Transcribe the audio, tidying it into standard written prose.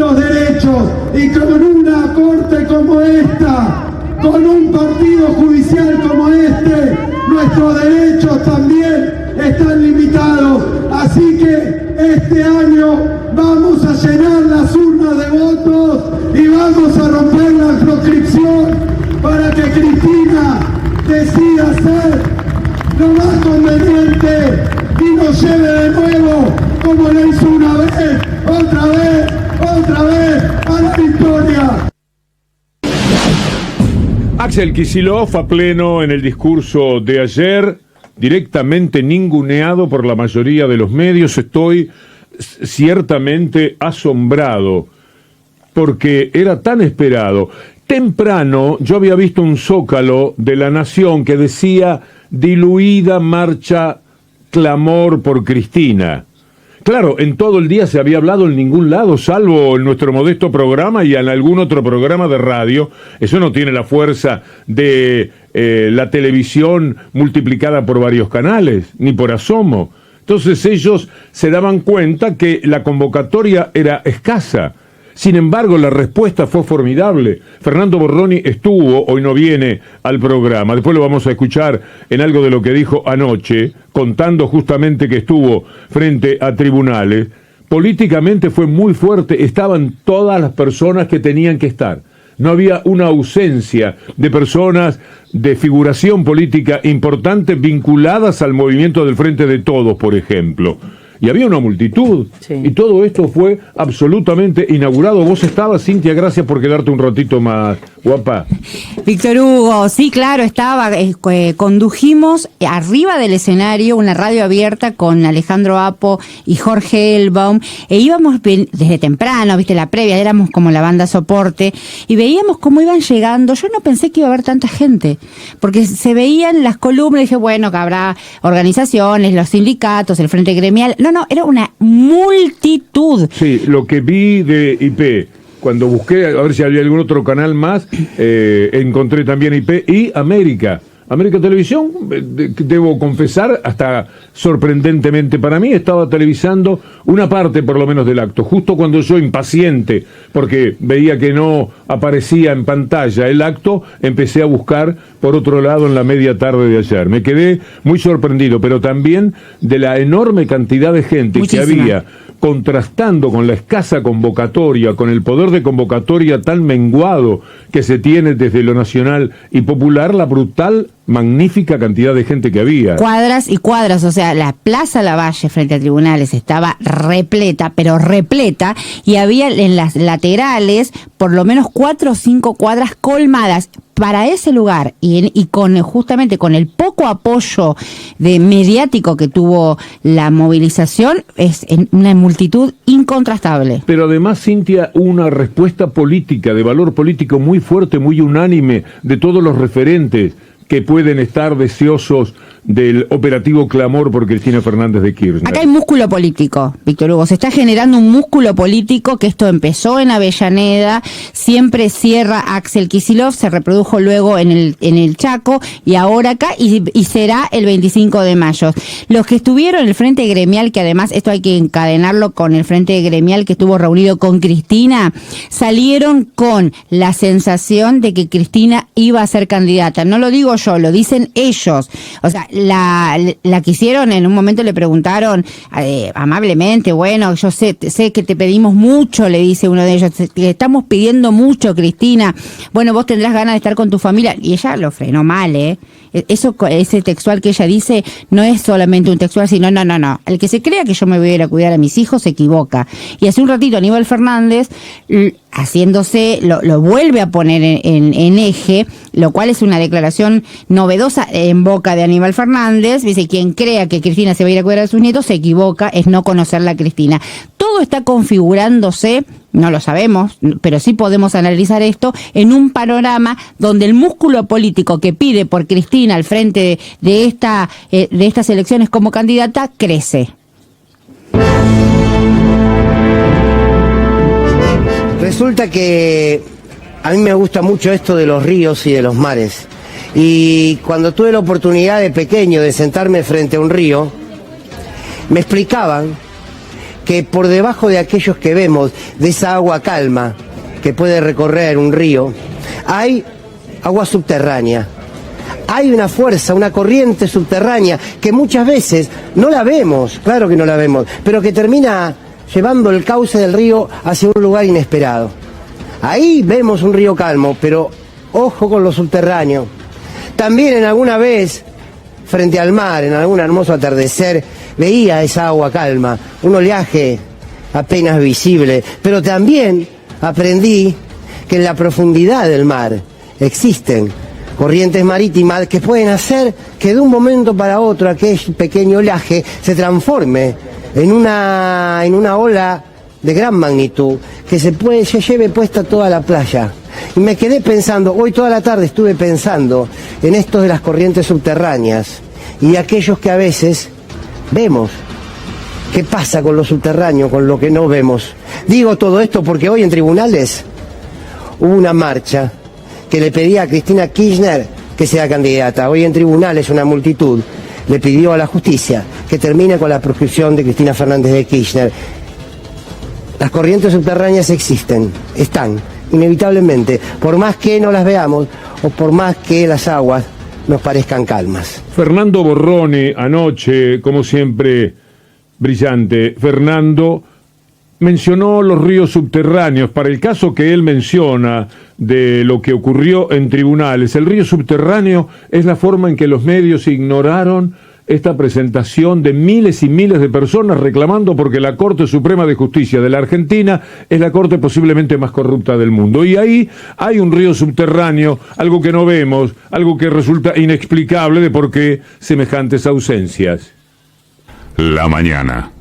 los derechos, y con una corte como esta, con un partido judicial como este, nuestros derechos también están limitados. Así que este año vamos a llenar las urnas de votos y vamos a romper la proscripción para que Cristina decida ser lo más conveniente y nos lleve de nuevo, como lo hizo una vez, otra vez, a la victoria. Axel Kicillof a pleno en el discurso de ayer, directamente ninguneado por la mayoría de los medios. Estoy ciertamente asombrado porque era tan esperado. Temprano yo había visto un zócalo de La Nación que decía: diluida marcha clamor por Cristina. Claro, en todo el día se había hablado en ningún lado, salvo en nuestro modesto programa y en algún otro programa de radio. Eso no tiene la fuerza de la televisión multiplicada por varios canales, ni por asomo. Entonces ellos se daban cuenta que la convocatoria era escasa. Sin embargo, la respuesta fue formidable. Fernando Borroni estuvo, hoy no viene al programa, después lo vamos a escuchar en algo de lo que dijo anoche, contando justamente que estuvo frente a tribunales. Políticamente fue muy fuerte, estaban todas las personas que tenían que estar. No había una ausencia de personas de figuración política importante vinculadas al movimiento del Frente de Todos, por ejemplo. Y había una multitud, sí. Y todo esto fue absolutamente inaugurado. Vos estabas, Cintia, gracias por quedarte un ratito más, guapa. Víctor Hugo, sí, claro, estaba, condujimos arriba del escenario una radio abierta con Alejandro Apo y Jorge Elbaum, e íbamos desde temprano, viste, la previa, éramos como la banda soporte, y veíamos cómo iban llegando. Yo no pensé que iba a haber tanta gente, porque se veían las columnas, y dije, bueno, que habrá organizaciones, los sindicatos, el Frente Gremial. No, era una multitud. Sí, lo que vi de IP, cuando busqué a ver si había algún otro canal más, encontré también IP y América Televisión, debo confesar, hasta sorprendentemente para mí, estaba televisando una parte por lo menos del acto, justo cuando yo, impaciente, porque veía que no aparecía en pantalla el acto, empecé a buscar por otro lado en la media tarde de ayer. Me quedé muy sorprendido, pero también de la enorme cantidad de gente Muchísima. Que había, contrastando con la escasa convocatoria, con el poder de convocatoria tan menguado que se tiene desde lo nacional y popular, la brutal, magnífica cantidad de gente que había. Cuadras y cuadras, o sea, la Plaza Lavalle frente a tribunales estaba repleta, pero repleta, y había en las laterales por lo menos 4 o 5 cuadras colmadas. Para ese lugar y con justamente con el poco apoyo mediático que tuvo la movilización, es una multitud incontrastable. Pero además, Cintia, una respuesta política, de valor político muy fuerte, muy unánime, de todos los referentes que pueden estar deseosos del operativo clamor por Cristina Fernández de Kirchner. Acá hay músculo político, Víctor Hugo. Se está generando un músculo político que esto empezó en Avellaneda, siempre cierra Axel Kicillof, se reprodujo luego en el Chaco y ahora acá y será el 25 de mayo. Los que estuvieron en el Frente Gremial, que además esto hay que encadenarlo con el Frente Gremial que estuvo reunido con Cristina, salieron con la sensación de que Cristina iba a ser candidata. No lo digo yo, lo dicen ellos. O sea, la que hicieron, en un momento le preguntaron amablemente, bueno, yo sé que te pedimos mucho, le dice uno de ellos, te estamos pidiendo mucho, Cristina, bueno, vos tendrás ganas de estar con tu familia, y ella lo frenó mal, ese textual que ella dice no es solamente un textual, sino no, el que se crea que yo me voy a ir a cuidar a mis hijos se equivoca. Y hace un ratito Aníbal Fernández, haciéndose, lo vuelve a poner en eje, lo cual es una declaración novedosa en boca de Aníbal Fernández. Dice, quien crea que Cristina se va a ir a cuidar a sus nietos se equivoca, es no conocerla a Cristina. Todo está configurándose, no lo sabemos, pero sí podemos analizar esto en un panorama donde el músculo político que pide por Cristina al frente de estas elecciones como candidata crece. Resulta que a mí me gusta mucho esto de los ríos y de los mares. Y cuando tuve la oportunidad de pequeño de sentarme frente a un río, me explicaban que por debajo de aquellos que vemos, de esa agua calma que puede recorrer un río, hay agua subterránea. Hay una fuerza, una corriente subterránea que muchas veces no la vemos, claro que no la vemos, pero que termina llevando el cauce del río hacia un lugar inesperado. Ahí vemos un río calmo, pero ojo con lo subterráneo. También en alguna vez, frente al mar, en algún hermoso atardecer, veía esa agua calma, un oleaje apenas visible, pero también aprendí que en la profundidad del mar existen corrientes marítimas que pueden hacer que de un momento para otro aquel pequeño oleaje se transforme en una ola de gran magnitud que se lleve puesta toda la playa. Y me quedé pensando, hoy toda la tarde estuve pensando en esto de las corrientes subterráneas y aquellos que a veces vemos. ¿Qué pasa con lo subterráneo, con lo que no vemos? Digo todo esto porque hoy en tribunales hubo una marcha que le pedía a Cristina Kirchner que sea candidata. Hoy en tribunales una multitud le pidió a la justicia que termine con la proscripción de Cristina Fernández de Kirchner. Las corrientes subterráneas existen, están, inevitablemente, por más que no las veamos o por más que las aguas nos parezcan calmas. Fernando Borrone, anoche, como siempre, brillante. Fernando mencionó los ríos subterráneos. Para el caso que él menciona de lo que ocurrió en tribunales, el río subterráneo es la forma en que los medios ignoraron esta presentación de miles y miles de personas reclamando porque la Corte Suprema de Justicia de la Argentina es la corte posiblemente más corrupta del mundo. Y ahí hay un río subterráneo, algo que no vemos, algo que resulta inexplicable de por qué semejantes ausencias. La mañana.